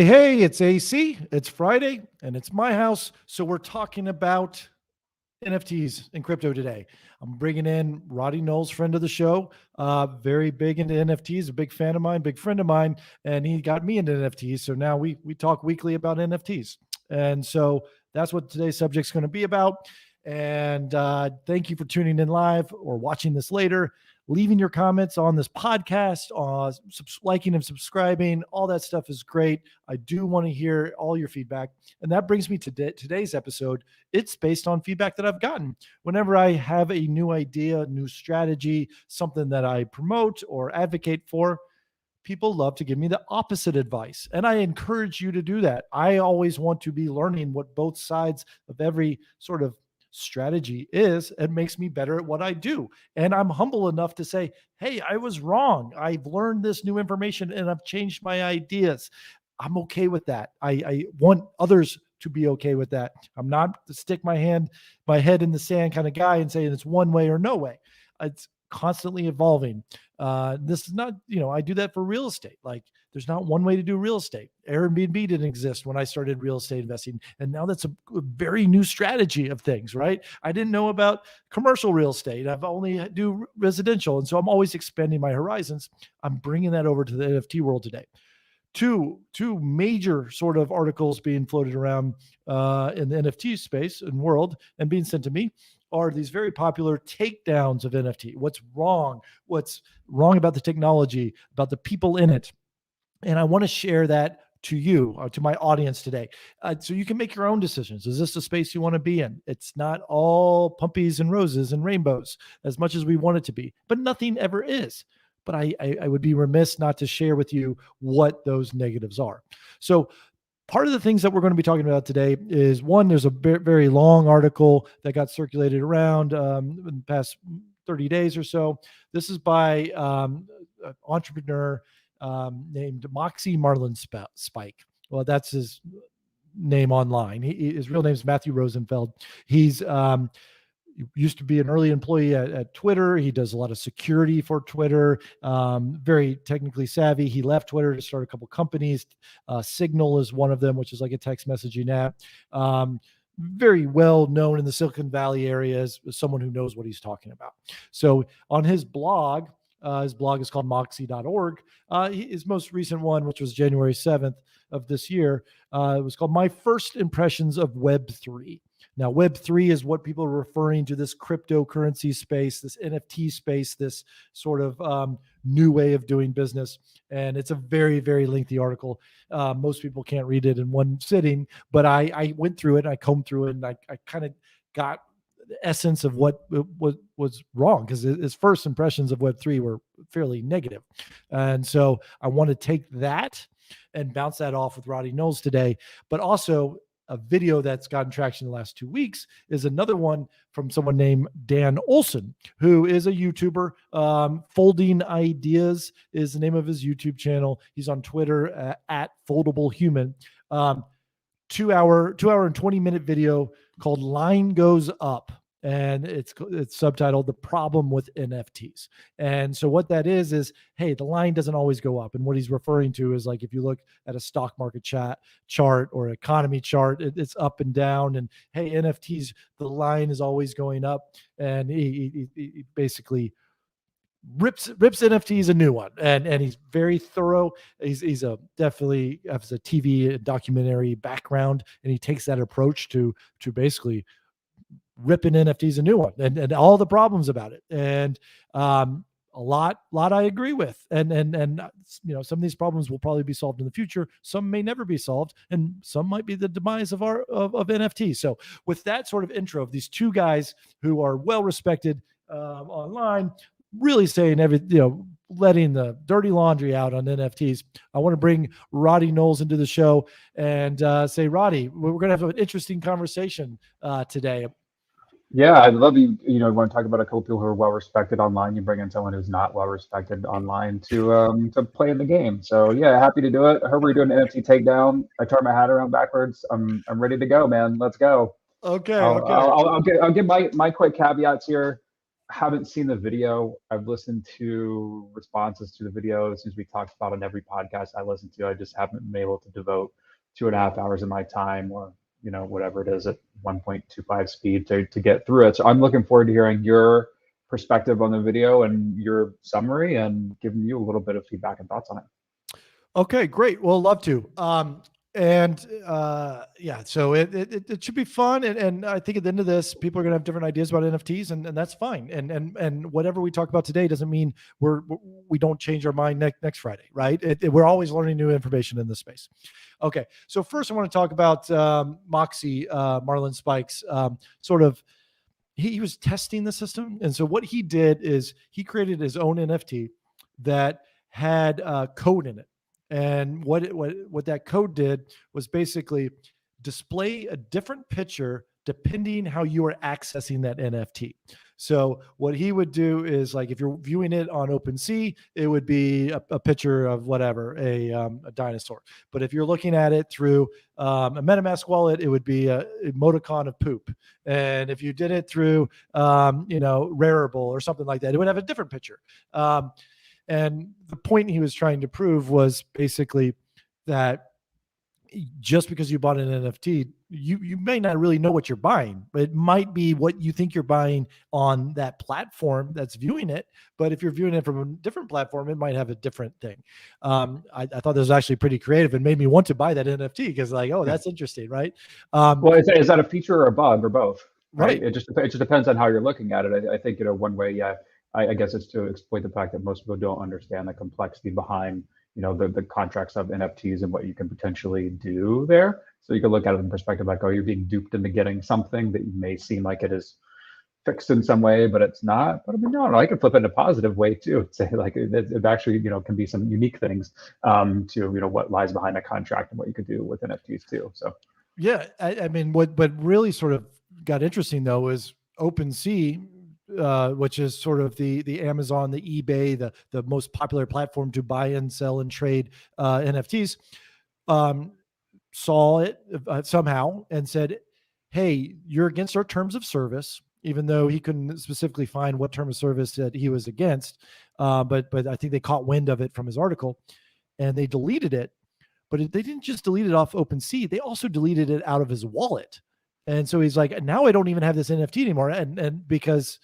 Hey, it's AC. It's Friday and it's my house. So we're talking about NFTs and crypto today. I'm bringing in Roddy Knowles, friend of the show, very big into NFTs, a big fan of mine, big friend of mine, and he got me into NFTs. So now we talk weekly about NFTs. And so that's what today's subject is going to be about. And thank you for tuning in live or watching this later, leaving your comments on this podcast, liking and subscribing. All that stuff is great. I do want to hear all your feedback. And that brings me to today's episode. It's based on feedback that I've gotten. Whenever I have a new idea, new strategy, something that I promote or advocate for, people love to give me the opposite advice. And I encourage you to do that. I always want to be learning what both sides of every sort of strategy is. It makes me better at what I do. And I'm humble enough to say, hey, I was wrong. I've learned this new information and I've changed my ideas. I'm okay with that. I want others to be okay with that. I'm not to stick my head in the sand kind of guy and saying it's one way or no way. It's constantly evolving. This is not, I do that for real estate. Like there's not one way to do real estate. Airbnb didn't exist when I started real estate investing. And now that's a very new strategy of things, right? I didn't know about commercial real estate. I've only do residential. And so I'm always expanding my horizons. I'm bringing that over to the NFT world today. Two major sort of articles being floated around in the NFT space and world and being sent to me are these very popular takedowns of NFT. What's wrong about the technology, about the people in it. And I want to share that to you, to my audience today. So you can make your own decisions. Is this a space you want to be in? It's not all puppies and roses and rainbows as much as we want it to be, but nothing ever is. But I would be remiss not to share with you what those negatives are. So part of the things that we're going to be talking about today is one, there's a very long article that got circulated around in the past 30 days or so. This is by an entrepreneur named Moxie Marlinspike. Well, that's his name online. His real name is Matthew Rosenfeld. He's used to be an early employee at Twitter. He does a lot of security for Twitter, very technically savvy. He left Twitter to start a couple companies. Signal is one of them, which is like a text messaging app. Very well known in the Silicon Valley area as someone who knows what he's talking about. So on his blog is called moxie.org. His most recent one, which was January 7th of this year, it was called My First Impressions of Web3. Now, Web3 is what people are referring to this cryptocurrency space, this NFT space, this sort of new way of doing business. And it's a very, very lengthy article. Most people can't read it in one sitting, but I went through it, and I combed through it, and I kind of got the essence of what was wrong, because his first impressions of Web3 were fairly negative. And so I want to take that and bounce that off with Roddy Knowles today, but also a video that's gotten traction in the last 2 weeks is another one from someone named Dan Olson, who is a YouTuber. Folding Ideas is the name of his YouTube channel. He's on Twitter at Foldable Human. 2 hour and 20-minute video called Line Goes Up. And it's subtitled The Problem with NFTs. And so what that is, hey, the line doesn't always go up. And what he's referring to is, like, if you look at a stock market chart or economy chart, it's up and down. And hey, NFTs, the line is always going up. And he basically rips NFTs a new one. And he's very thorough. He's definitely has a TV documentary background. And he takes that approach to basically ripping NFTs a new one and all the problems about it. And a lot I agree with. And some of these problems will probably be solved in the future. Some may never be solved, and some might be the demise of NFTs. So with that sort of intro of these two guys who are well respected online, really saying letting the dirty laundry out on NFTs, I want to bring Roddy Knowles into the show and say, Roddy, we're going to have an interesting conversation today. Yeah, I'd love you want to talk about a couple people who are well respected online. You bring in someone who's not well respected online to play in the game. So yeah, happy to do it. I heard we're doing an NFT takedown. I turned my hat around backwards. I'm ready to go, man. Let's go. Okay. I'll give my quick caveats here. Haven't seen the video. I've listened to responses to the video since we talked about on every podcast I listen to. I just haven't been able to devote 2.5 hours of my time, or whatever it is, at 1.25 speed to get through it. So I'm looking forward to hearing your perspective on the video and your summary, and giving you a little bit of feedback and thoughts on it. Okay, great. Well, love to. Yeah, so it should be fun. And I think at the end of this, people are going to have different ideas about NFTs, and that's fine. And whatever we talk about today doesn't mean we don't change our mind next Friday, right? We're always learning new information in this space. Okay, so first I want to talk about Moxie Marlinspike's sort of. He was testing the system, and so what he did is he created his own NFT that had code in it. And what that code did was basically display a different picture depending how you are accessing that NFT. So what he would do is, like, if you're viewing it on OpenSea, it would be a picture of whatever, a dinosaur. But if you're looking at it through a MetaMask wallet, it would be a emoticon of poop. And if you did it through Rarible or something like that, it would have a different picture. And the point he was trying to prove was basically that just because you bought an NFT, you may not really know what you're buying, but it might be what you think you're buying on that platform that's viewing it. But if you're viewing it from a different platform, it might have a different thing. I thought this was actually pretty creative and made me want to buy that NFT, because, like, oh, that's interesting, right? Well, is that a feature or a bug or both? Right. It just depends on how you're looking at it. I think one way, yeah, I guess it's to exploit the fact that most people don't understand the complexity behind the contracts of NFTs and what you can potentially do there. So you can look at it in perspective, like, oh, you're being duped into getting something that may seem like it is fixed in some way, but it's not. But I mean, no, I can flip it in a positive way too. Say, like, it actually can be some unique things to what lies behind a contract and what you could do with NFTs too. So yeah, I mean, what really sort of got interesting though is OpenSea, which is sort of the Amazon, the eBay, the most popular platform to buy and sell and trade NFTs, saw it somehow and said, hey, you're against our terms of service, even though he couldn't specifically find what term of service that he was against. But I think they caught wind of it from his article, and they deleted it. But they didn't just delete it off OpenSea, they also deleted it out of his wallet. And so he's like, now I don't even have this NFT anymore. And because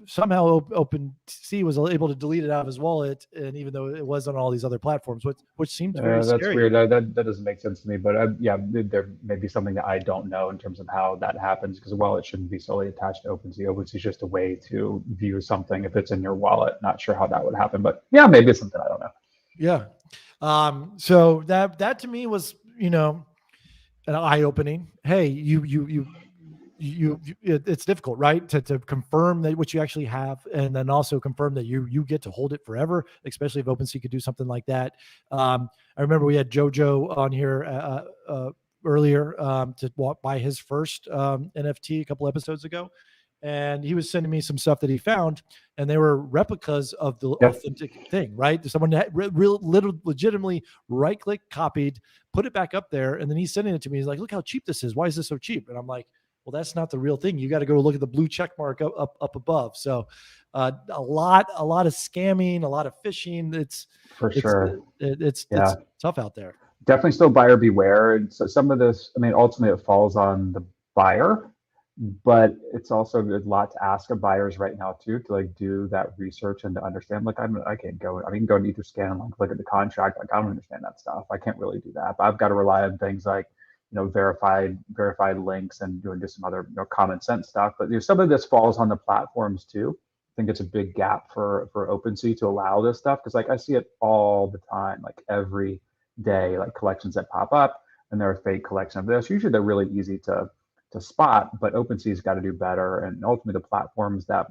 somehow OpenSea was able to delete it out of his wallet, and even though it was on all these other platforms, which seemed very that's scary. weird. That doesn't make sense to me. But yeah, there may be something that I don't know in terms of how that happens, because wallet shouldn't be solely attached to OpenSea. OpenSea is just a way to view something if it's in your wallet. Not sure how that would happen, but yeah, maybe it's something I don't know. Yeah. So that to me was, an eye-opening. Hey, it's difficult, right? To confirm that what you actually have, and then also confirm that you get to hold it forever, especially if OpenSea could do something like that. I remember we had Jojo on here earlier to buy his first NFT a couple episodes ago. And he was sending me some stuff that he found, and they were replicas of the authentic thing, right? Someone had legitimately right-click, copied, put it back up there, and then he's sending it to me. He's like, look how cheap this is. Why is this so cheap? And I'm like, well, that's not the real thing. You got to go look at the blue check mark up above. So a lot of scamming, a lot of phishing. It's tough out there. Definitely still buyer beware. And so some of this, I mean, ultimately it falls on the buyer, but it's also a lot to ask of buyers right now too, to like do that research and to understand. Like, I can go to Etherscan and like look at the contract. Like, I don't understand that stuff. I can't really do that. But I've got to rely on things like verified links and doing just some other common sense stuff. But some of this falls on the platforms too. I think it's a big gap for OpenSea to allow this stuff, because like I see it all the time, like every day, like collections that pop up, and they're a fake collection of this. Usually they're really easy to spot, but OpenSea's got to do better. And ultimately the platforms that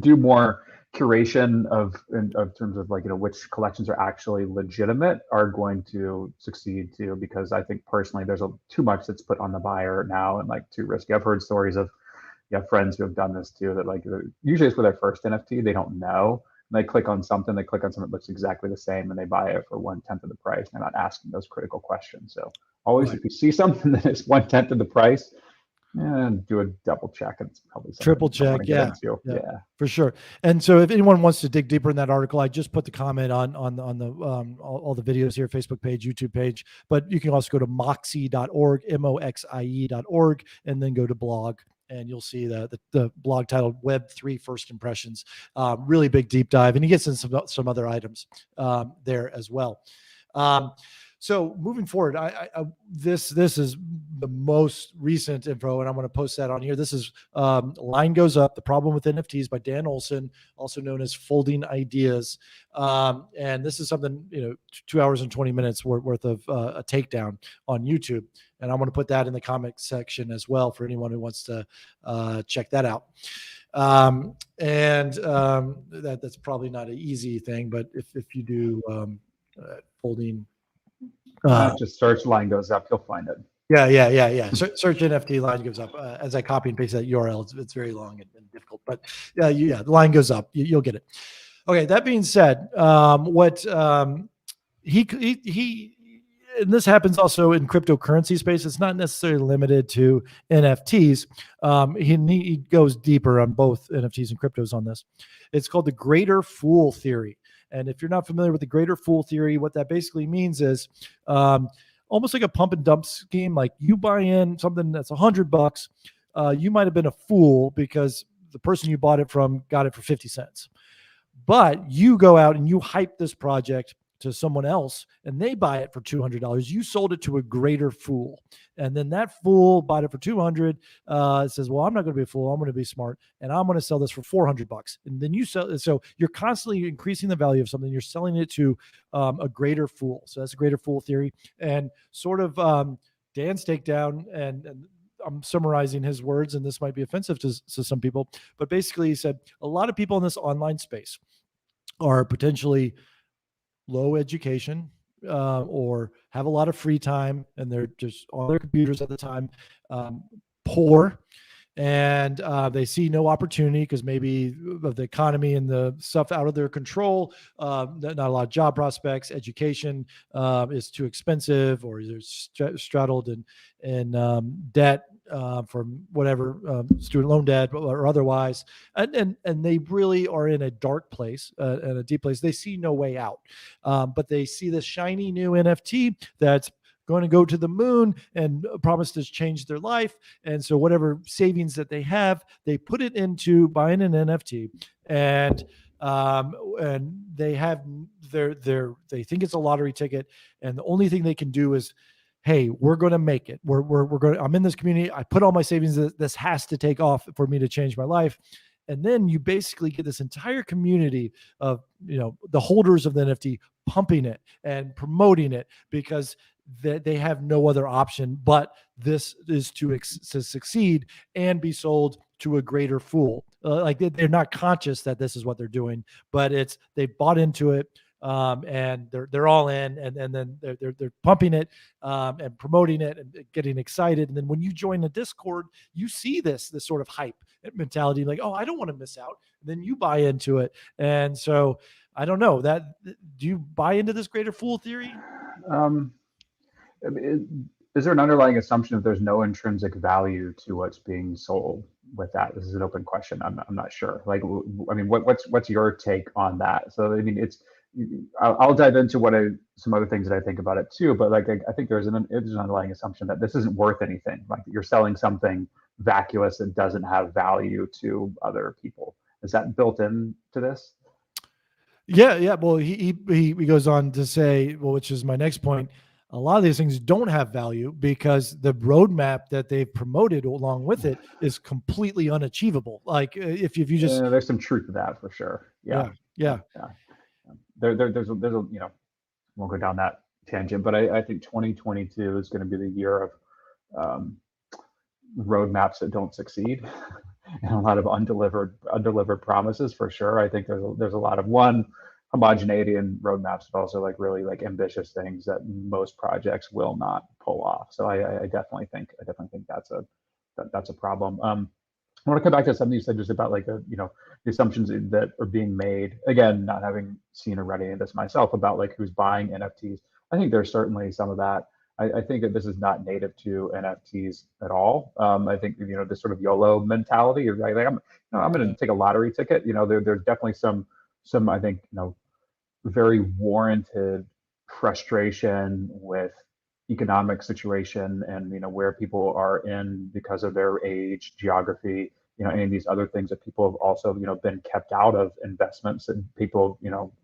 do more curation in terms of like which collections are actually legitimate are going to succeed too, because I think personally there's too much that's put on the buyer now and like too risky. I've heard stories of friends who have done this too, that like usually it's for their first NFT, they don't know, and they click on something that looks exactly the same, and they buy it for 1/10 of the price. They're not asking those critical questions. So always, right, if you see something that is 1/10 of the price, And do a double check. And it's probably something Triple I don't want check. to get Yeah. into. Yeah. Yeah. For sure. And so if anyone wants to dig deeper in that article, I just put the comment on the all the videos here, Facebook page, YouTube page, but you can also go to moxie.org, moxie.org, and then go to blog, and you'll see the blog titled Web3 First Impressions. Really big deep dive, and he gets in some other items there as well. So moving forward, this is the most recent info, and I'm going to post that on here. This is Line Goes Up: The Problem with NFTs by Dan Olson, also known as Folding Ideas. And this is something, 2 hours and 20 minutes worth of a takedown on YouTube. And I'm going to put that in the comment section as well for anyone who wants to check that out. That's probably not an easy thing, but if you do folding. Just search Line Goes Up, you'll find it. Yeah. Search NFT Line Goes Up. As I copy and paste that URL, it's very long and difficult, but the line goes up. You'll get it. Okay. That being said, he and this happens also in cryptocurrency space. It's not necessarily limited to NFTs. He goes deeper on both NFTs and cryptos on this. It's called the greater fool theory. And if you're not familiar with the greater fool theory, what that basically means is almost like a pump and dump scheme. Like you buy in something that's $100, you might have been a fool because the person you bought it from got it for 50 cents. But you go out and you hype this project to someone else and they buy it for $200. You sold it to a greater fool. And then that fool bought it for 200. Says, well, I'm not going to be a fool. I'm going to be smart. And I'm going to sell this for $400. And then you sell it. So you're constantly increasing the value of something. You're selling it to a greater fool. So that's a greater fool theory. And sort of Dan's takedown, and I'm summarizing his words, and this might be offensive to some people, but basically he said a lot of people in this online space are potentially low education or have a lot of free time and they're just on their computers at the time, poor, and they see no opportunity because maybe of the economy and the stuff out of their control, not a lot of job prospects, education is too expensive, or they're straddled in debt from whatever student loan debt or otherwise, and they really are in a dark place and a deep place. They see no way out, but they see this shiny new NFT that's going to go to the moon and promise to change their life. And so whatever savings that they have, they put it into buying an NFT, and they have they think it's a lottery ticket, and the only thing they can do is, hey, we're going to make it. We're going. I'm in this community. I put all my savings. This has to take off for me to change my life. And then you basically get this entire community of the holders of the NFT pumping it and promoting it because they have no other option but this is to succeed and be sold to a greater fool. Like they're not conscious that this is what they're doing, but they bought into it. And they're all in, and then they're pumping it and promoting it and getting excited. And then when you join the Discord, you see this sort of hype mentality, like, oh, I don't want to miss out. And then you buy into it, and so I don't know that. Do you buy into this greater fool theory? Is there an underlying assumption that there's no intrinsic value to what's being sold with that? This is an open question. I'm not sure. Like, I mean, what's your take on that? So, I mean, I'll dive into some other things that I think about it too. But like, I think there's an underlying assumption that this isn't worth anything. Like you're selling something vacuous that doesn't have value to other people. Is that built into this? Yeah. Well, he goes on to say, well, which is my next point. A lot of these things don't have value because the roadmap that they've promoted along with it is completely unachievable. Like if you just there's some truth to that for sure. Yeah. There's a won't go down that tangent, but I think 2022 is going to be the year of roadmaps that don't succeed and a lot of undelivered promises for sure. I think there's a lot of homogeneity in roadmaps, but also like really like ambitious things that most projects will not pull off. So I definitely think that's a problem. I want to come back to something you said just about like the assumptions that are being made. Again, not having seen or read any of this myself about like who's buying NFTs. I think there's certainly some of that. I think that this is not native to NFTs at all. I think this sort of YOLO mentality, right? Like I'm going to take a lottery ticket. There's definitely some I think very warranted frustration with economic situation and where people are in because of their age, geography, any of these other things that people have also been kept out of investments and people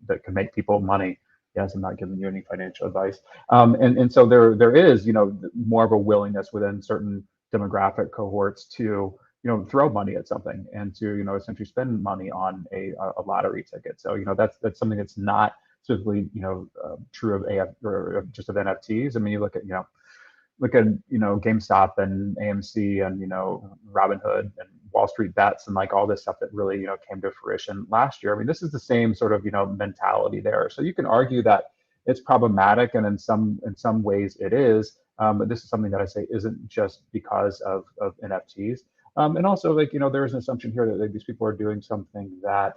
that can make people money. Yes, I'm not giving you any financial advice. And so there is more of a willingness within certain demographic cohorts to throw money at something and to essentially spend money on a lottery ticket. So that's something that's not specifically true of AF or just of NFTs. I mean, you look at GameStop and AMC and Robinhood and Wall Street Bets and like all this stuff that really came to fruition last year. I mean, this is the same sort of mentality there. So you can argue that it's problematic, and in some ways it is. But this is something that I say isn't just because of NFTs. And also, like there is an assumption here that these people are doing something that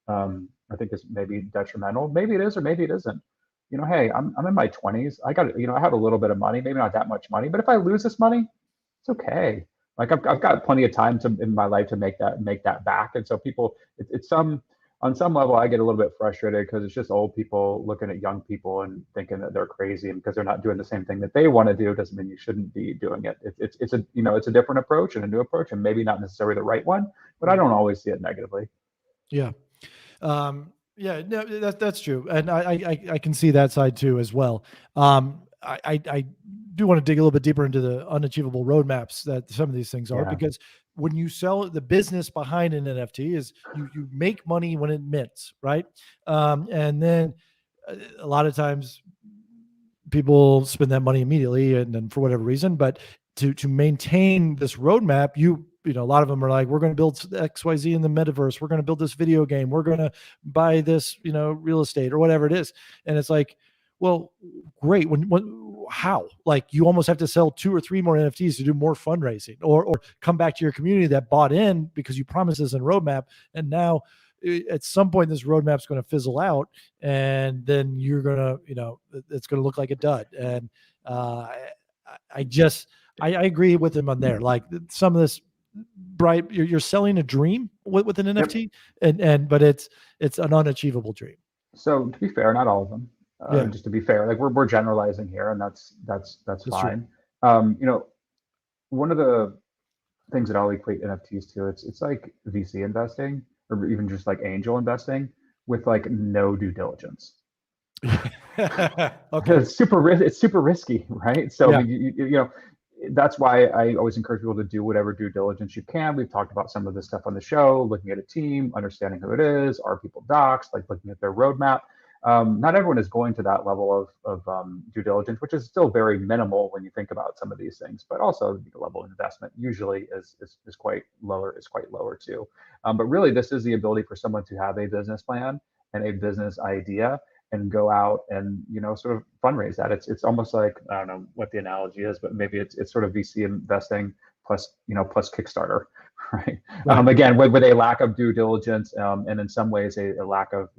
I think is maybe detrimental. Maybe it is, or maybe it isn't. Hey, I'm in my 20s. I got I have a little bit of money, maybe not that much money, but if I lose this money, it's okay. Like I've got plenty of time in my life to make that back. And so people, it's on some level, I get a little bit frustrated because it's just old people looking at young people and thinking that they're crazy, and because they're not doing the same thing that they want to do doesn't mean you shouldn't be doing it. It's a it's a different approach and a new approach, and maybe not necessarily the right one, but I don't always see it negatively. Yeah. Yeah, no, that's true, and I can see that side too as well. I do want to dig a little bit deeper into the unachievable roadmaps that some of these things are, because when you sell, the business behind an NFT is you make money when it mints, right? And then a lot of times people spend that money immediately and then for whatever reason, but to maintain this roadmap, a lot of them are like, we're going to build XYZ in the metaverse. We're going to build this video game. We're going to buy this, real estate or whatever it is. And it's like, well, great. How? Like, you almost have to sell 2 or 3 more NFTs to do more fundraising, or come back to your community that bought in because you promised this in roadmap. And now at some point this roadmap's going to fizzle out, and then you're going to, it's going to look like a dud. And I agree with him on there. Like, some of this bright, you're selling a dream with an NFT, but it's an unachievable dream. So to be fair, not all of them. Just to be fair, like we're generalizing here, and that's fine. One of the things that I'll equate NFTs to, it's like VC investing, or even just like angel investing with like no due diligence. Okay. It's super risky, right? So that's why I always encourage people to do whatever due diligence you can. We've talked about some of this stuff on the show, looking at a team, understanding who it is, are people doxed, like looking at their roadmap. Not everyone is going to that level of due diligence, which is still very minimal when you think about some of these things. But also the level of investment usually is quite lower too. But really, this is the ability for someone to have a business plan and a business idea and go out and sort of fundraise that. It's almost like, I don't know what the analogy is, but maybe it's sort of VC investing plus Kickstarter, right? Again, with a lack of due diligence, and in some ways a lack of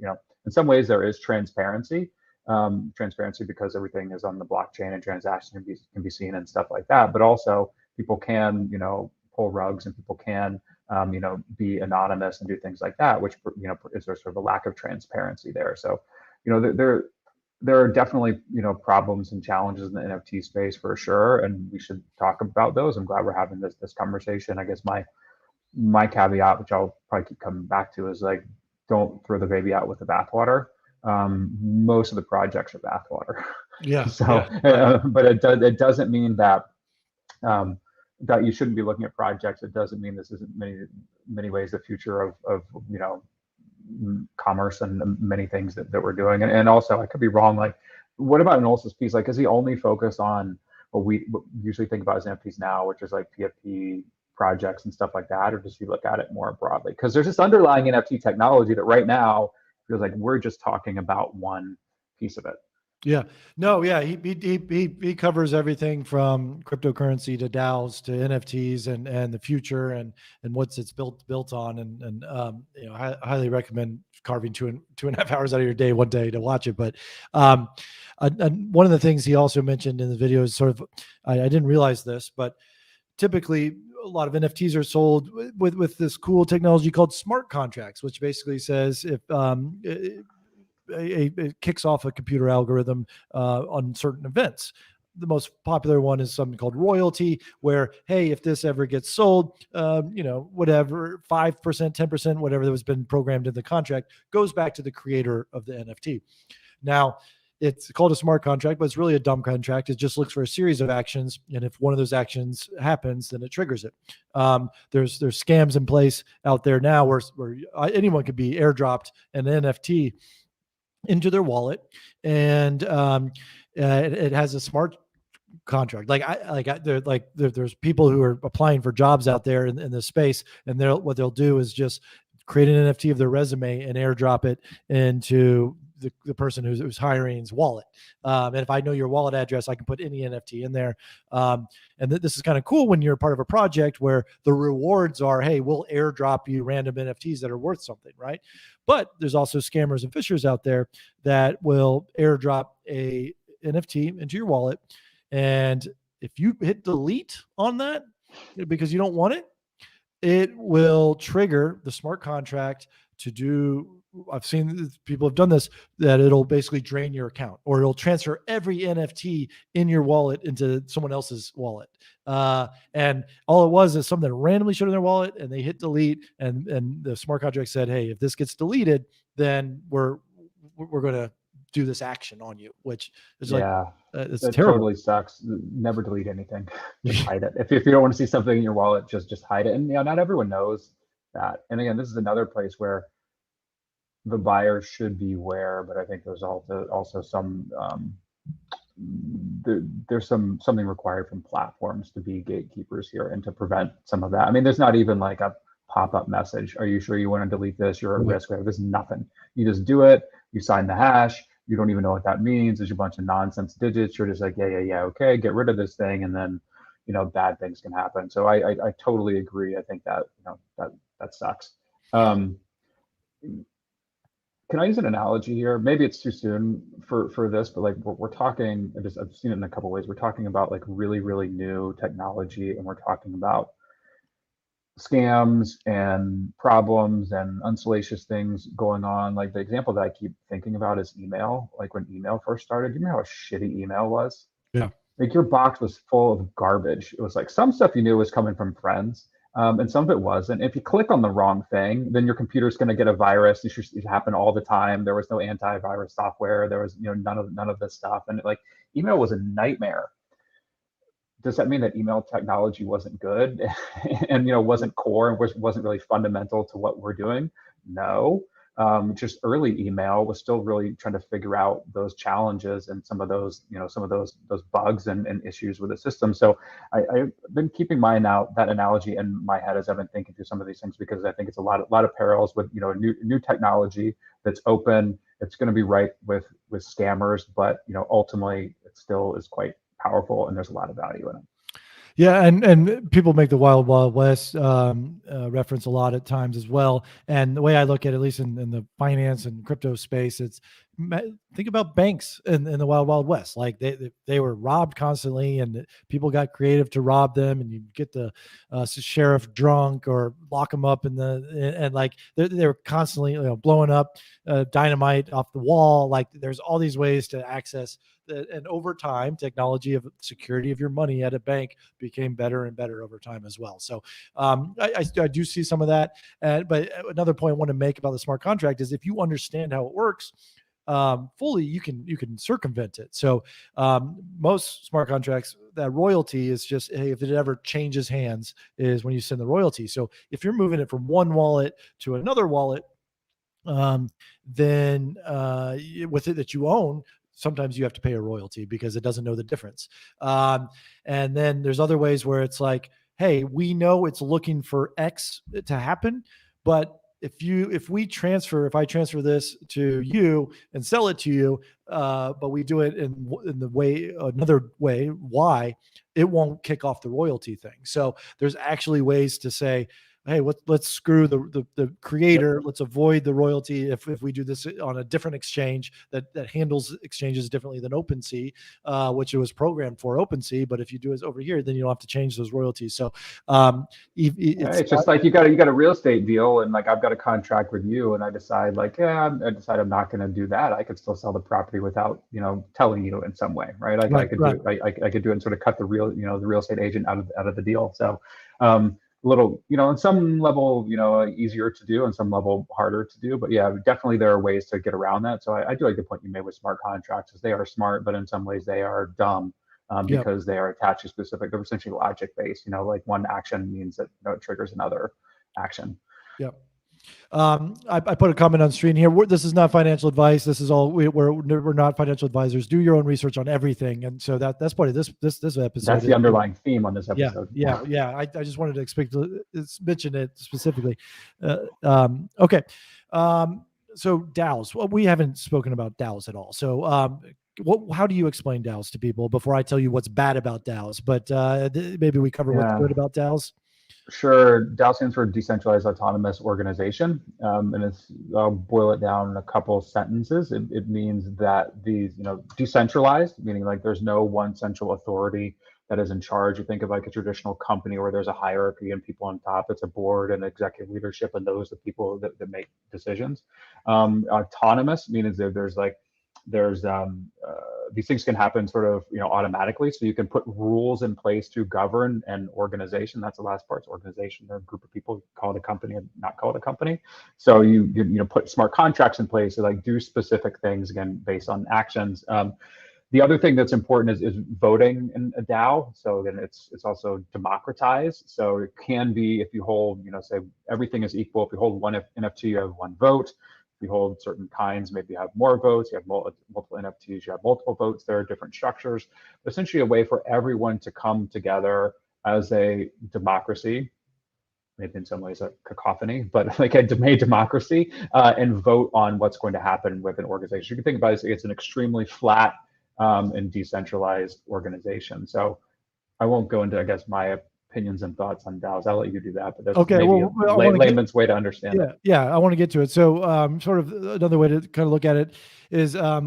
in some ways there is transparency because everything is on the blockchain and transactions can be seen and stuff like that. But also people can pull rugs, and people can be anonymous and do things like that, which is there sort of a lack of transparency there. So there are definitely problems and challenges in the NFT space for sure, and we should talk about those. I'm glad we're having this conversation. I guess my caveat, which I'll probably keep coming back to, is like, don't throw the baby out with the bathwater. Most of the projects are bathwater. But it doesn't mean that that you shouldn't be looking at projects. It doesn't mean this isn't many ways the future of commerce and many things that we're doing. And also, I could be wrong. Like, what about an Olson's piece? Like, is he only focused on what we usually think about as NFTs now, which is like PFP projects and stuff like that, or does he look at it more broadly? Because there's this underlying NFT technology that right now feels like we're just talking about one piece of it. Yeah. No, yeah. He covers everything from cryptocurrency to DAOs to NFTs and the future and what's it's built on. And you know, highly recommend carving 2.5 hours out of your day one day to watch it. But um and one of the things he also mentioned in the video is sort of I didn't realize this, but typically a lot of NFTs are sold with this cool technology called smart contracts, which basically says if it kicks off a computer algorithm on certain events. The most popular one is something called royalty, where hey, if this ever gets sold, you know, whatever 5%, 10%, whatever that was been programmed in the contract goes back to the creator of the NFT. Now, it's called a smart contract, but it's really a dumb contract. It just looks for a series of actions, and if one of those actions happens, then it triggers it. There's scams in place out there now where anyone could be airdropped an NFT into their wallet, and it has a smart contract. There's people who are applying for jobs out there in this space, and what they'll do is just create an NFT of their resume and airdrop it into the person who's hiring's wallet. And if I know your wallet address, I can put any NFT in there. And this is kind of cool when you're part of a project where the rewards are, hey, we'll airdrop you random NFTs that are worth something, right? But there's also scammers and fishers out there that will airdrop a NFT into your wallet. And if you hit delete on that because you don't want it, it will trigger the smart contract to do. I've seen people have done this, that it'll basically drain your account, or it'll transfer every NFT in your wallet into someone else's wallet. And all it was is something that randomly showed in their wallet, and they hit delete, and the smart contract said, hey, if this gets deleted, then we're going to do this action on you, which is like, Yeah, it's that terrible. totally sucks. Never delete anything. Just hide it. If you don't want to see something in your wallet, just hide it. And you know, not everyone knows that. And again, this is another place where the buyer should beware, but I think there's also some there's something required from platforms to be gatekeepers here and to prevent some of that. I mean, there's not even like a pop-up message. Are you sure you want to delete this? You're at risk. There's nothing. You just do it. You sign the hash. You don't even know what that means. There's a bunch of nonsense digits. You're just like, yeah, okay, get rid of this thing, and then you know bad things can happen. So I totally agree. I think that you know that sucks. Um, can I use an analogy here? Maybe it's too soon for this, but like we're talking. I've seen it in a couple of ways. We're talking about like really new technology, and we're talking about scams and problems and unsalacious things going on. Like the example that I keep thinking about is email. Like when email first started, do you remember how shitty email was? Yeah. Like your box was full of garbage. It was like some stuff you knew was coming from friends, and some of it wasn't. If you click on the wrong thing, then your computer's going to get a virus. It happened all the time. There was no antivirus software. There was none of this stuff, and like email was a nightmare. Does that mean that email technology wasn't good and wasn't core and wasn't really fundamental to what we're doing? No. Just early email was still really trying to figure out those challenges and some of those bugs and issues with the system. So I've been keeping that analogy in my head as I've been thinking through some of these things, because I think it's a lot of parallels with new technology that's open. It's going to be ripe with scammers, but ultimately it still is quite powerful, and there's a lot of value in it. Yeah, and people make the Wild Wild West reference a lot at times as well. And the way I look at it, at least in the finance and crypto space, it's think about banks in the Wild Wild West. Like they were robbed constantly, and people got creative to rob them, and you get the sheriff drunk or lock them up and like they were constantly blowing up dynamite off the wall. Like there's all these ways to access. And over time, technology of security of your money at a bank became better and better over time as well. So I do see some of that. But another point I want to make about the smart contract is if you understand how it works fully, you can circumvent it. So most smart contracts, that royalty is just, hey, if it ever changes hands, is when you send the royalty. So if you're moving it from one wallet to another wallet, then with it that you own, sometimes you have to pay a royalty because it doesn't know the difference. And then there's other ways where it's like, hey, we know it's looking for X to happen, but if I transfer this to you and sell it to you, but we do it in another way, why it won't kick off the royalty thing. So there's actually ways to say, hey, let's screw the creator. Let's avoid the royalty if we do this on a different exchange that handles exchanges differently than OpenSea, which it was programmed for OpenSea. But if you do it over here, then you don't have to change those royalties. So it's just like you got a real estate deal, and like I've got a contract with you, and I decide I'm not going to do that. I could still sell the property without telling you in some way, right? I could do it. I could do it and sort of cut the real estate agent out of the deal. So. Little, on some level, easier to do and some level harder to do. But yeah, definitely there are ways to get around that. So I do like the point you made with smart contracts, is they are smart, but in some ways they are dumb because they are attached to specific, they're essentially logic based, like one action means that it triggers another action. Yep. I put a comment on screen here. This is not financial advice. This is all we're not financial advisors. Do your own research on everything, and so that's part of this episode. That's the underlying theme on this episode. Yeah. I just wanted to mention it specifically. Okay. So DAOs. Well, we haven't spoken about DAOs at all. So how do you explain DAOs to people before I tell you what's bad about DAOs? But maybe we cover what's good about DAOs. Sure. DAO stands for Decentralized Autonomous Organization, and I'll boil it down in a couple of sentences. It means that these, decentralized, meaning like there's no one central authority that is in charge. You think of like a traditional company where there's a hierarchy and people on top. It's a board and executive leadership, and those are the people that make decisions. Autonomous means that there's these things can happen sort of automatically, so you can put rules in place to govern an organization. That's the last part. It's organization. They're a group of people, call it a company and not call it a company. So you put smart contracts in place to like do specific things, again based on actions. The other thing that's important is voting in a DAO. So then it's also democratized. So it can be, if you hold, say everything is equal. If you hold one NFT, you have one vote. If you hold certain kinds, maybe you have more votes. You have multiple NFTs, you have multiple votes. There are different structures. Essentially a way for everyone to come together as a democracy, maybe in some ways a cacophony, but like a democracy, and vote on what's going to happen with an organization. You can think about it as it's an extremely flat and decentralized organization. So I won't go into, I guess, my opinions and thoughts on DAOs. I'll let you do that, but that's maybe a layman's way to understand it. Yeah, I want to get to it. So sort of another way to kind of look at it is a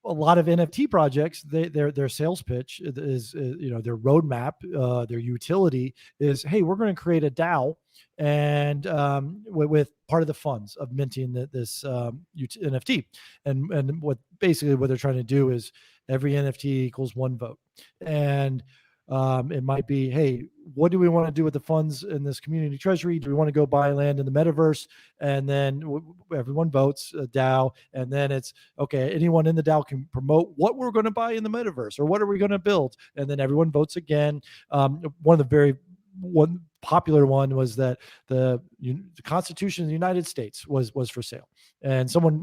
lot of NFT projects, their sales pitch is their roadmap, their utility is, hey, we're going to create a DAO, and with part of the funds of minting this NFT, and what they're trying to do is every NFT equals one vote, and it might be, hey, what do we want to do with the funds in this community treasury? Do we want to go buy land in the metaverse? And then everyone votes a DAO, and then it's okay. Anyone in the DAO can promote what we're going to buy in the metaverse or what are we going to build, and then everyone votes again. One of the one popular one was that the Constitution of the United States was for sale, and someone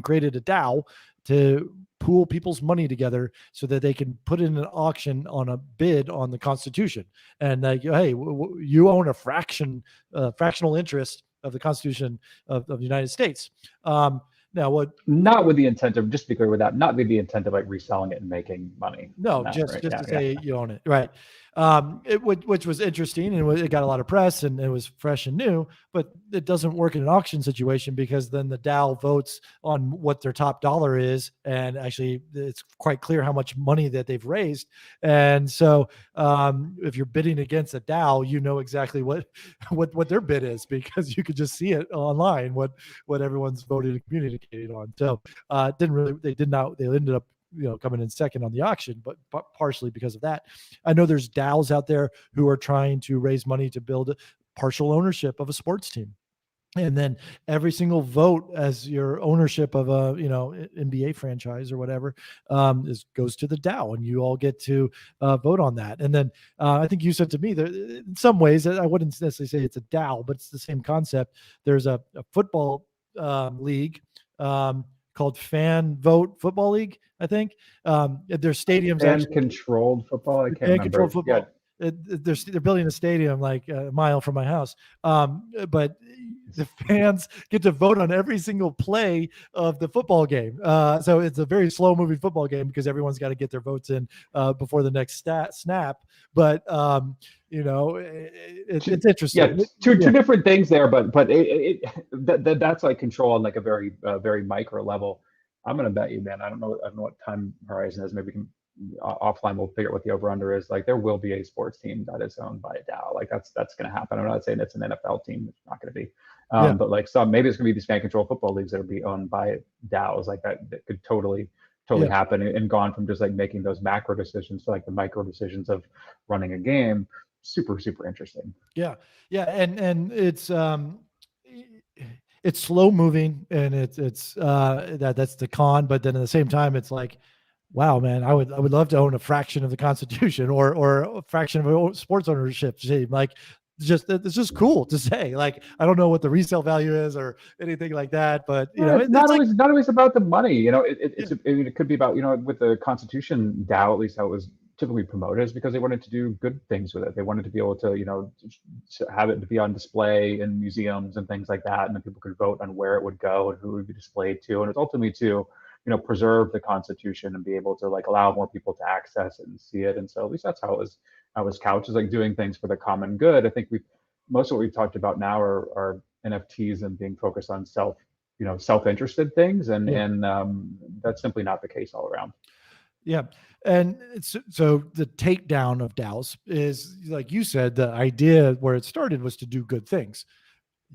created a DAO to pool people's money together so that they can put in an auction on a bid on the Constitution. And hey, you own a fractional interest of the Constitution of the United States. Now, not with the intent of, just to be clear with that, not with the intent of like reselling it and making money. No, just to say you own it, right? Which was interesting, and it got a lot of press, and it was fresh and new. But it doesn't work in an auction situation, because then the DAO votes on what their top dollar is, and actually it's quite clear how much money that they've raised. And so, if you're bidding against a DAO, you know exactly what their bid is, because you could just see it online what everyone's voted and communicated on. So they ended up coming in second on the auction, but partially because of that. I know there's DAOs out there who are trying to raise money to build partial ownership of a sports team. And then every single vote as your ownership of a NBA franchise or whatever goes to the DAO, and you all get to vote on that. And then I think you said to me that in some ways, I wouldn't necessarily say it's a DAO, but it's the same concept. There's a football league called Fan Vote Football League, I think. There's stadiums. Fan-controlled football? I can't remember. Football. Yeah. They're building a stadium like a mile from my house. But the fans get to vote on every single play of the football game. So it's a very slow moving football game because everyone's got to get their votes in before the next snap. But it's interesting. Yeah, two different things there, but that's like control on like a very very micro level. I'm gonna bet you, man. I don't know what time horizon is. Maybe we can offline we'll figure out what the over under is. Like there will be a sports team that is owned by a DAO. Like that's gonna happen. I'm not saying it's an NFL team. It's not gonna be. But like maybe it's gonna be these fan control football leagues that will be owned by DAOs. Like that could totally happen and gone from just like making those macro decisions to like the micro decisions of running a game. Super interesting. Yeah, and it's slow moving, and it's that's the con. But then at the same time, it's like, wow, man, I would love to own a fraction of the Constitution or a fraction of a sports ownership. Like, it's just cool to say. Like, I don't know what the resale value is or anything like that, but it's not always about the money. It could be about with the Constitution DAO, at least how it was typically promoted, is because they wanted to do good things with it. They wanted to be able to have it to be on display in museums and things like that, and then people could vote on where it would go and who it would be displayed to, and it's ultimately to preserve the Constitution and be able to like allow more people to access it and see it. And so at least that's how it was couched, is like doing things for the common good. I think most of what we've talked about now are NFTs and being focused on self-interested things, and that's simply not the case all around. Yeah. And so the takedown of DAOs is, like you said, the idea where it started was to do good things.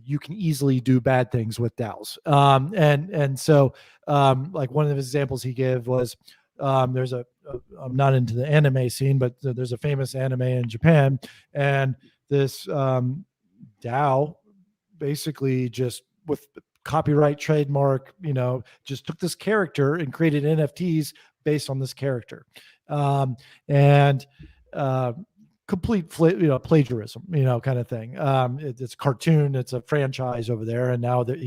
You can easily do bad things with DAOs. And so like one of the examples he gave was I'm not into the anime scene, but there's a famous anime in Japan, and this DAO basically just with copyright trademark, just took this character and created NFTs based on this character, and complete plagiarism, kind of thing. It's a cartoon, it's a franchise over there, and now that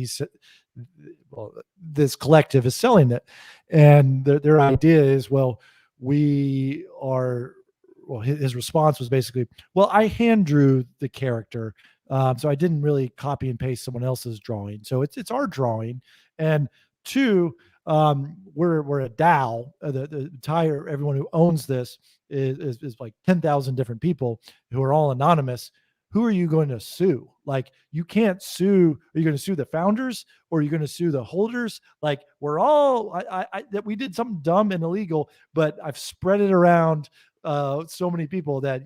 this collective is selling it, and their idea is, his response was basically, I hand drew the character, so I didn't really copy and paste someone else's drawing, so it's our drawing. And two, we're a DAO. The entire everyone who owns this is like 10,000 different people who are all anonymous. Who are you going to sue? Like, you can't sue. Are you going to sue the founders, or are you going to sue the holders? Like, we're all that we did something dumb and illegal, but I've spread it around so many people that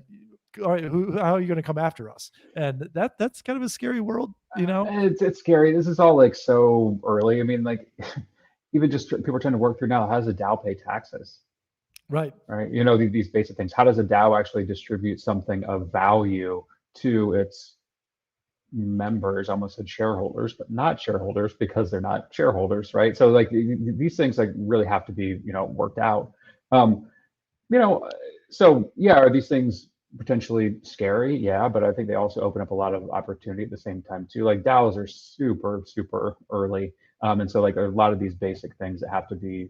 how are you going to come after us? And that's kind of a scary world, It's scary. This is all like so early. I mean, like even just people are trying to work through now. How does a DAO pay taxes? Right. These basic things. How does a DAO actually distribute something of value to its members? I almost said shareholders, but not shareholders, because they're not shareholders, right? So like these things like really have to be worked out. So yeah, are these things potentially scary? Yeah, but I think they also open up a lot of opportunity at the same time too. Like DAOs are super early, and so like a lot of these basic things that have to be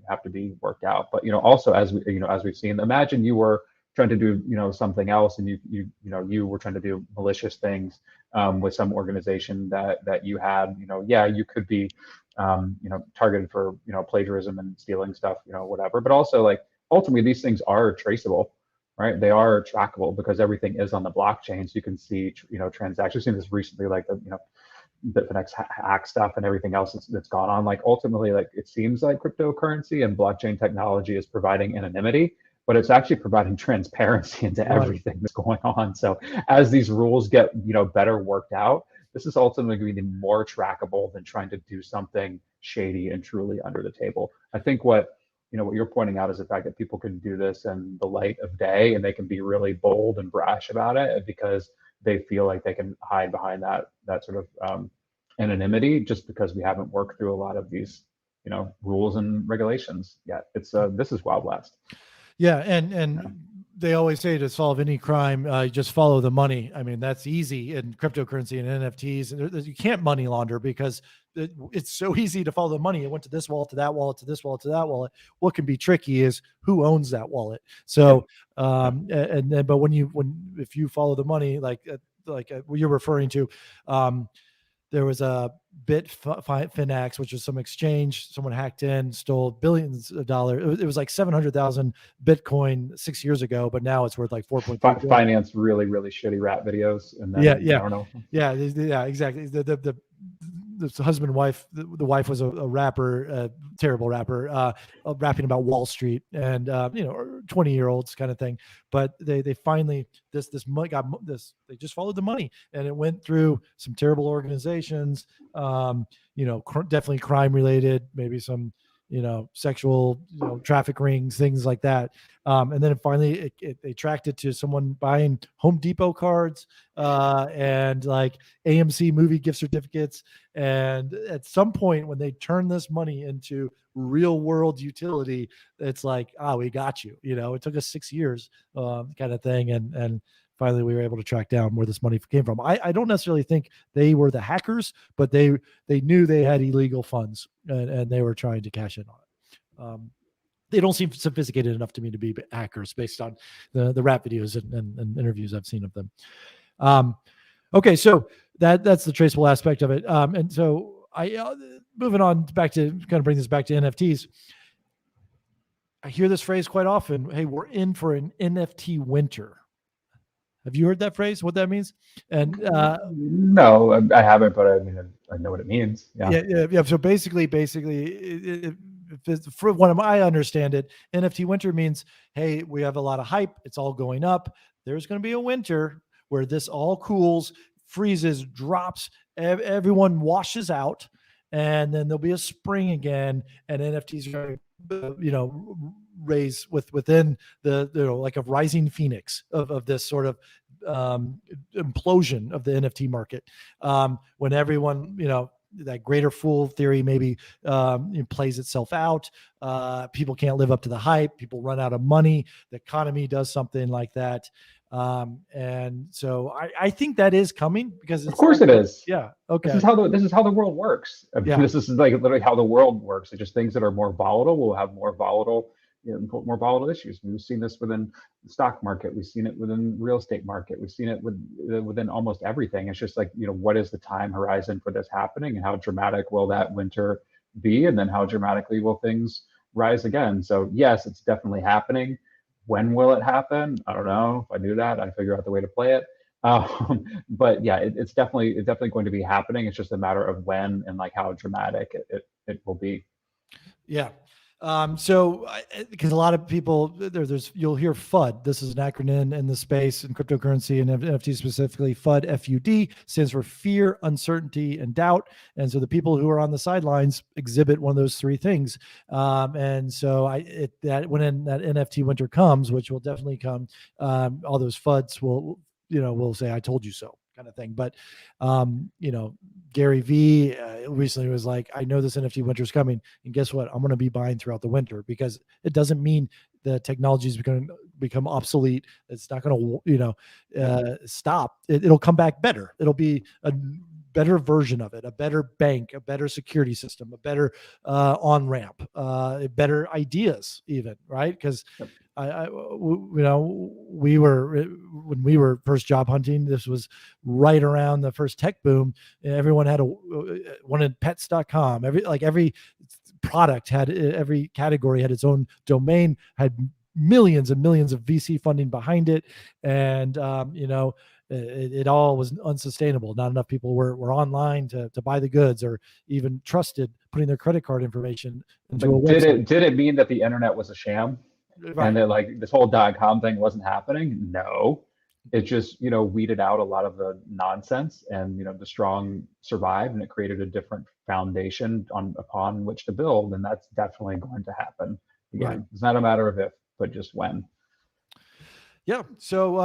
worked out. But also as we've seen, imagine you were trying to do something else, and you were trying to do malicious things with some organization that you had. Yeah, you could be targeted for plagiarism and stealing stuff, whatever. But also like ultimately these things are traceable. Right, they are trackable because everything is on the blockchain, so you can see transactions. We've seen this recently, like the Bitfinex hack stuff and everything else that's gone on. Like ultimately, like it seems like cryptocurrency and blockchain technology is providing anonymity, but it's actually providing transparency into everything that's going on. So as these rules get better worked out, this is ultimately going to be more trackable than trying to do something shady and truly under the table. I think what you're pointing out is the fact that people can do this in the light of day, and they can be really bold and brash about it because they feel like they can hide behind that sort of anonymity, just because we haven't worked through a lot of these rules and regulations yet. This is Wild West. Yeah, and they always say to solve any crime, you just follow the money. I mean, that's easy in cryptocurrency and NFTs. And you can't money launder because it's so easy to follow the money. It went to this wallet, to that wallet, to this wallet, to that wallet. What can be tricky is who owns that wallet. So, and then, but if you follow the money, like what you're referring to, there was a Bitfinex, which was some exchange. Someone hacked in, stole billions of dollars. It was like 700,000 Bitcoin 6 years ago, but now it's worth like 4.3 billion. Finance really, really shitty rap videos, and then Yeah, I don't know. yeah, exactly. The husband and wife, the wife was a rapper, a terrible rapper, rapping about Wall Street and 20-year-olds kind of thing. But they finally this money got this. They just followed the money, and it went through some terrible organizations. Definitely crime related, maybe some sexual traffic rings, things like that. And then finally they tracked it to someone buying Home Depot cards and like AMC movie gift certificates. And at some point when they turn this money into real world utility, it's like, we got you. It took us 6 years kind of thing. And finally we were able to track down where this money came from. I don't necessarily think they were the hackers, but they knew they had illegal funds and they were trying to cash in on it. They don't seem sophisticated enough to me to be hackers based on the rap videos and interviews I've seen of them. Okay, so that's the traceable aspect of it. And so moving on back to kind of bring this back to NFTs. I hear this phrase quite often. Hey, we're in for an NFT winter. Have you heard that phrase? What that means? And no, I haven't, but I mean, I know what it means. Yeah. So basically, for one, I understand it. NFT winter means, hey, we have a lot of hype. It's all going up. There's going to be a winter where this all cools, freezes, drops. Everyone washes out, and then there'll be a spring again, and NFTs are going to raise within the like a rising phoenix of this sort of implosion of the NFT market. When everyone that greater fool theory maybe plays itself out. People can't live up to the hype. People run out of money. The economy does something like that. And so I think that is coming because of course it is. Yeah. Okay. This is how the world works. I mean, This is like literally how the world works. It's just things that are more volatile will have more volatile issues. We've seen this within the stock market. We've seen it within real estate market. We've seen it within almost everything. It's just like, what is the time horizon for this happening, and how dramatic will that winter be, and then how dramatically will things rise again? So yes, it's definitely happening. When will it happen? I don't know. If I knew that, I'd figure out the way to play it. But yeah, it's definitely going to be happening. It's just a matter of when and like how dramatic it will be. Yeah. So because a lot of people you'll hear FUD. This is an acronym in the space in cryptocurrency and NFT specifically. FUD, FUD, stands for fear, uncertainty, and doubt. And so the people who are on the sidelines exhibit one of those three things. And so when that NFT winter comes, which will definitely come, all those FUDs will say, "I told you so," kind of thing. But Gary V recently was like, I know this NFT winter is coming, and guess what? I'm going to be buying throughout the winter, because it doesn't mean the technology is going to become obsolete. It's not going to stop. It'll come back better. It'll be a better version of it, a better bank, a better security system, a better on-ramp, better ideas even, right? Because when we were first job hunting, this was right around the first tech boom. Everyone wanted pets.com. Every product had, every category had its own domain, had millions and millions of VC funding behind it. And, it all was unsustainable. Not enough people were online to buy the goods, or even trusted putting their credit card information into a website. Did it mean that the internet was a sham? Right. And that like this whole .com thing wasn't happening? No. It just, weeded out a lot of the nonsense, and, the strong survived, and it created a different foundation upon which to build. And that's definitely going to happen again. Right. It's not a matter of if, but just when. Yeah. So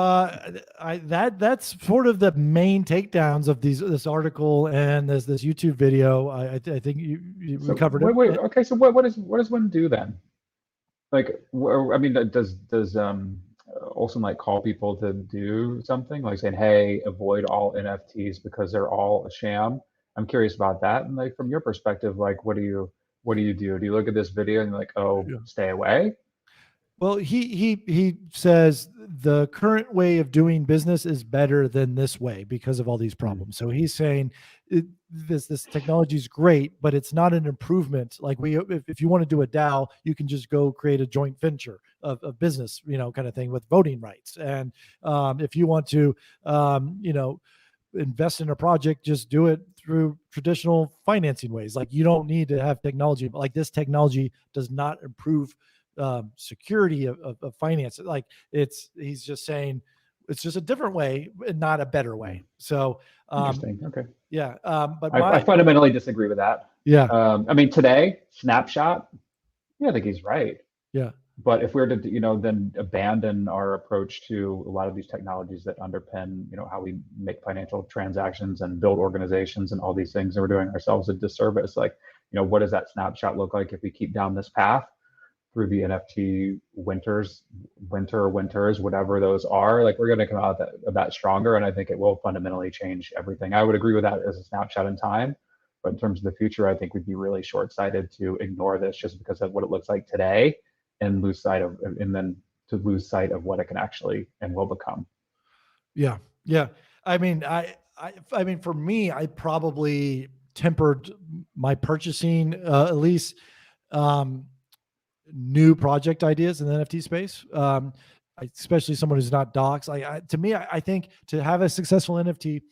that's sort of the main takedowns of this article and this YouTube video. I think you covered it. Wait. Okay. So what does one do then? Like, I mean, does Olson like call people to do something, like saying, hey, avoid all NFTs because they're all a sham? I'm curious about that. And like, from your perspective, like, what do you do? Do you look at this video and you're like, oh, stay away? Well, he says the current way of doing business is better than this way because of all these problems. So he's saying this technology is great, but it's not an improvement. Like if you want to do a DAO, you can just go create a joint venture of business, kind of thing with voting rights. And if you want to, invest in a project, just do it through traditional financing ways. Like you don't need to have technology. Like this technology does not improve security of finance. Like he's just saying it's just a different way and not a better way. So Interesting. Okay. yeah. But I fundamentally disagree with that. yeah, I mean, today, snapshot, yeah, I think he's right. yeah. But if we're to, then abandon our approach to a lot of these technologies that underpin, how we make financial transactions and build organizations and all these things, and we're doing ourselves a disservice. Like, what does that snapshot look like if we keep down this path through the NFT winters, whatever those are? Like, we're going to come out of that stronger, and I think it will fundamentally change everything. I would agree with that as a snapshot in time, but in terms of the future, I think we'd be really short-sighted to ignore this just because of what it looks like today, and lose sight of what it can actually and will become. Yeah. Yeah. I mean, I mean, for me, I probably tempered my purchasing, at least, new project ideas in the NFT space. Especially someone who's not docs. To me, I think to have a successful NFT,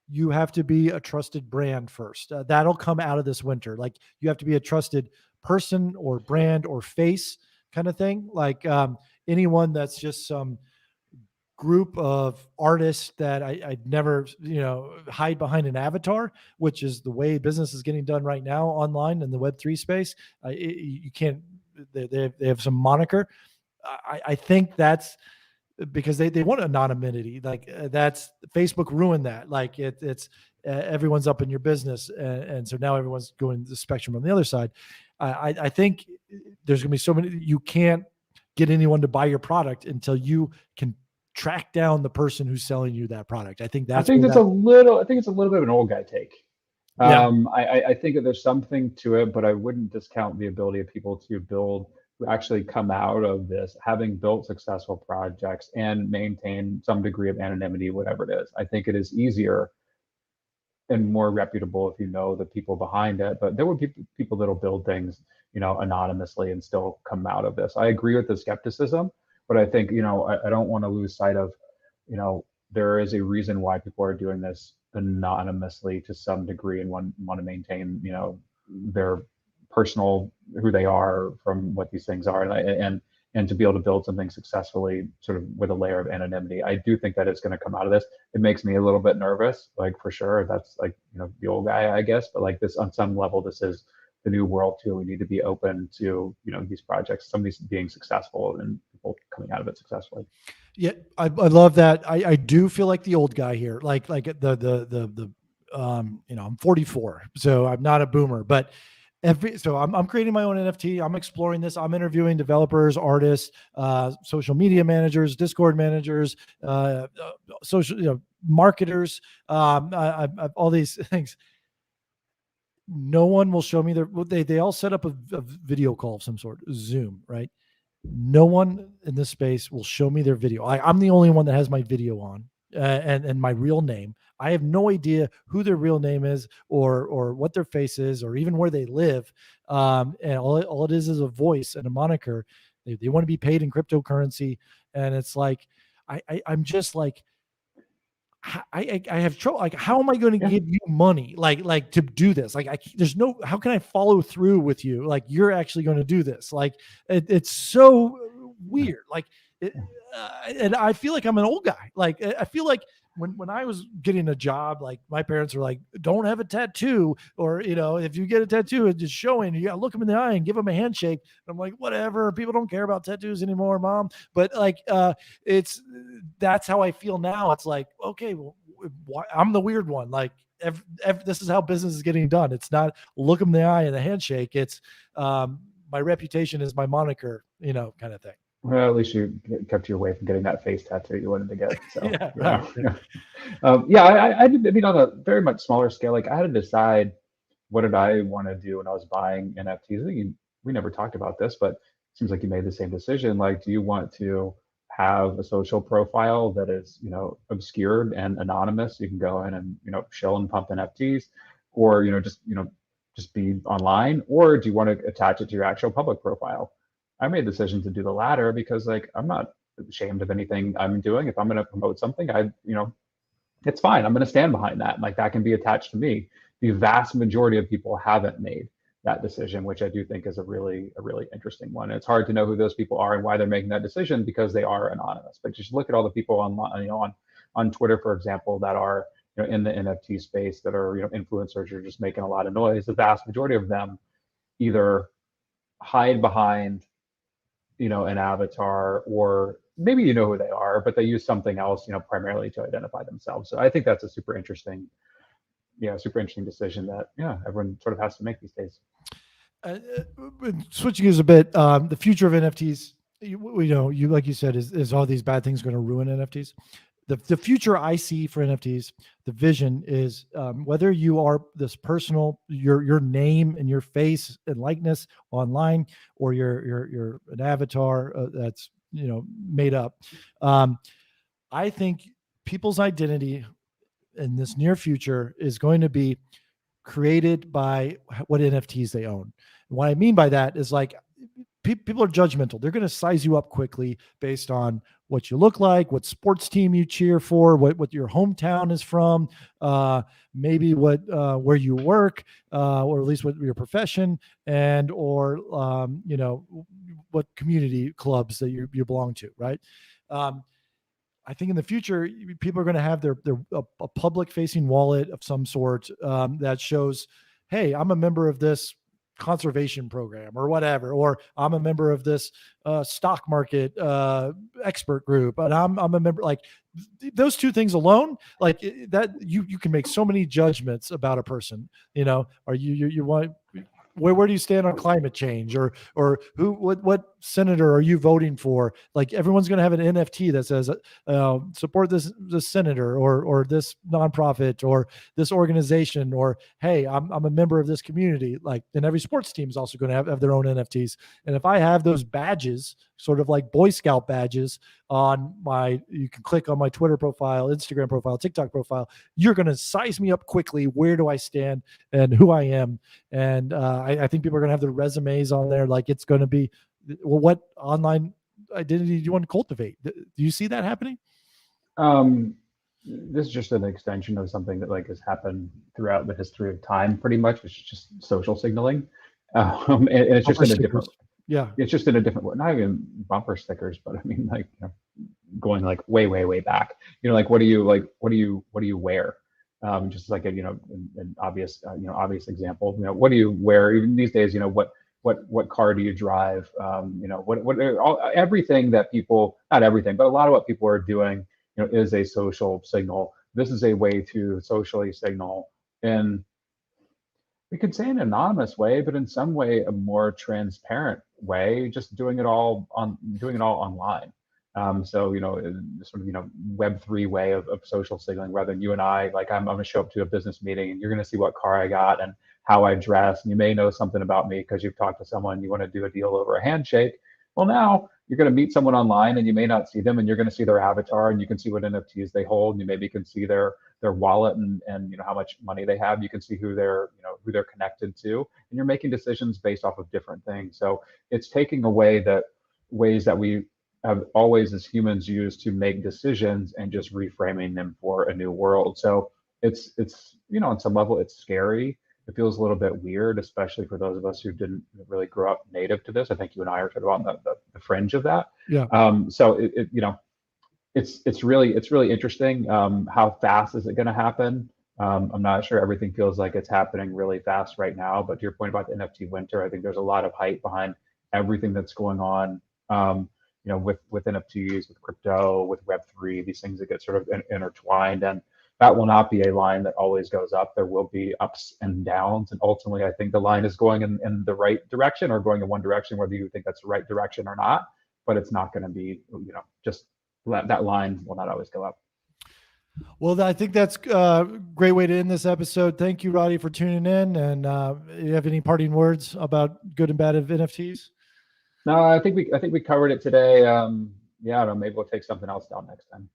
you have to be a trusted brand first. That'll come out of this winter. Like you have to be a trusted person or brand or face kind of thing. Like anyone that's just some group of artists that I'd never, hide behind an avatar, which is the way business is getting done right now online in the Web3 space. You can't. They have some moniker. I think that's because they want anonymity. Like that's Facebook ruined that. Like it's everyone's up in your business, and so now everyone's going the spectrum on the other side. I think there's going to be so many. You can't get anyone to buy your product until you can track down the person who's selling you that product. I think I think it's a little bit of an old guy take. Yeah. I think that there's something to it, but I wouldn't discount the ability of people to actually come out of this having built successful projects and maintain some degree of anonymity, whatever it is. I think it is easier and more reputable if you know the people behind it. But there will be people that'll build things, anonymously and still come out of this. I agree with the skepticism, but I think, I don't want to lose sight of, there is a reason why people are doing this anonymously to some degree and want to maintain, their personal who they are from what these things are, and to be able to build something successfully sort of with a layer of anonymity. I do think that it's going to come out of this. It makes me a little bit nervous, like for sure. That's like, the old guy, I guess, but like this on some level, this is the new world too. We need to be open to, these projects, some of these being successful and people coming out of it successfully. Yeah, I love that. I do feel like the old guy here, like the I'm 44, so I'm not a boomer, but so I'm creating my own NFT. I'm exploring this. I'm interviewing developers, artists, social media managers, Discord managers, social, marketers, all these things. No one will show me they all set up a video call of some sort, Zoom, right? No one in this space will show me their video. I'm the only one that has my video on, and my real name. I have no idea who their real name is or what their face is or even where they live. And all it is a voice and a moniker. They want to be paid in cryptocurrency. And it's like, I'm just like, I have trouble. Like, how am I going to give you money? Like to do this? Like, how can I follow through with you? Like, you're actually going to do this? Like, it's so weird. Like, and I feel like I'm an old guy. Like, I feel like when I was getting a job, like my parents were like, don't have a tattoo, or, if you get a tattoo, it's just showing, you got to look them in the eye and give them a handshake. And I'm like, whatever, people don't care about tattoos anymore, mom. But like, that's how I feel now. It's like, okay, well, I'm the weird one. Like, this is how business is getting done. It's not look them in the eye and a handshake. It's my reputation is my moniker, kind of thing. Well, at least you kept you away from getting that face tattoo you wanted to get. So yeah, right. I mean, on a very much smaller scale, like I had to decide what did I want to do when I was buying NFTs. I think we never talked about this, but seems like you made the same decision. Like, do you want to have a social profile that is, obscured and anonymous? You can go in and, chill and pump NFTs, or, just be online, or do you want to attach it to your actual public profile? I made the decision to do the latter because, like, I'm not ashamed of anything I'm doing. If I'm going to promote something, it's fine. I'm going to stand behind that. Like, that can be attached to me. The vast majority of people haven't made that decision, which I do think is a really interesting one. And it's hard to know who those people are and why they're making that decision because they are anonymous. But just look at all the people online, on Twitter, for example, that are in the NFT space, that are influencers, are just making a lot of noise. The vast majority of them either hide behind an avatar, or maybe who they are, but they use something else, primarily to identify themselves. So I think that's a super interesting decision that everyone sort of has to make these days. Switching gears a bit, the future of NFTs, you like you said, is all these bad things going to ruin NFTs? The future I see for NFTs, the vision is whether you are this personal, your name and your face and likeness online, or you're an avatar that's made up. I think people's identity in this near future is going to be created by what NFTs they own. And what I mean by that is, like, people are judgmental. They're going to size you up quickly based on what you look like, what sports team you cheer for, what your hometown is from, maybe where you work, or at least what your profession, and or what community clubs that you belong to, right? I think in the future, people are going to have a public-facing wallet of some sort that shows, hey, I'm a member of this conservation program or whatever, or I'm a member of this stock market expert group, and I'm a member. Like, those two things alone, like that, you can make so many judgments about a person. Are you want. Where do you stand on climate change, or what senator are you voting for? Like, everyone's going to have an NFT that says support this senator, or this nonprofit, or this organization, or hey, I'm a member of this community. Like, and every sports team is also going to have their own NFTs. And if I have those badges, sort of like Boy Scout badges you can click on my Twitter profile, Instagram profile, TikTok profile, you're going to size me up quickly. Where do I stand and who I am? And I think people are going to have their resumes on there. Like, it's going to be, well, what online identity do you want to cultivate? Do you see that happening? This is just an extension of something that, like, has happened throughout the history of time, pretty much, which is just social signaling. And it's just in a different, it's just in a different way. Not even bumper stickers, but I mean, like, going like way back. Like, what do you wear? Just like an obvious obvious example. What do you wear? Even these days, what car do you drive? Everything that people, not everything, but a lot of what people are doing, is a social signal. This is a way to socially signal in, we could say, an anonymous way, but in some way a more transparent way, just doing it all online. So, sort of, Web3 way of social signaling, rather than you and I, like, I'm going to show up to a business meeting and you're going to see what car I got and how I dress. And you may know something about me because you've talked to someone, you want to do a deal over a handshake. Well, now you're going to meet someone online and you may not see them, and you're going to see their avatar, and you can see what NFTs they hold. And you maybe can see their wallet and how much money they have. You can see who they're connected to, and you're making decisions based off of different things. So it's taking away the ways that we have always as humans used to make decisions and just reframing them for a new world. So it's on some level it's scary. It feels a little bit weird, especially for those of us who didn't really grow up native to this. I think you and I are sort of on the fringe of that. Yeah. So it's really interesting. How fast is it going to happen? I'm not sure. Everything feels like it's happening really fast right now. But to your point about the NFT winter, I think there's a lot of hype behind everything that's going on. With NFTs, with crypto, with Web3, these things that get sort of intertwined, and that will not be a line that always goes up. There will be ups and downs, and ultimately, I think the line is going in the right direction, or going in one direction, whether you think that's the right direction or not. But it's not going to be, just that line will not always go up. Well, I think that's a great way to end this episode. Thank you, Roddy, for tuning in. And you have any parting words about good and bad of NFTs? No, I think we covered it today. Yeah, I don't know, maybe we'll take something else down next time.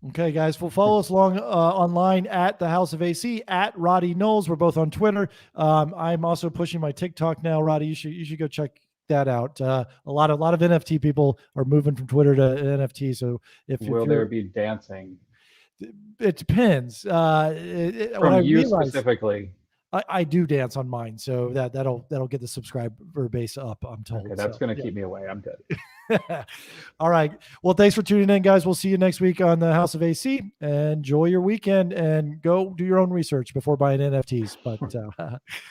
Okay, guys, well, follow us along online at the House of AC, at Roddy Knowles. We're both on Twitter. I'm also pushing my TikTok now, Roddy. You should go check that out. A lot of NFT people are moving from Twitter to NFT. So if Will you're, there be dancing it depends. What from I you realize, specifically? I do dance on mine, so that'll get the subscriber base up, I'm told. Okay, that's So, going to yeah. keep me away. I'm good. All right. Well, thanks for tuning in, guys. We'll see you next week on the House of AC. Enjoy your weekend and go do your own research before buying NFTs. But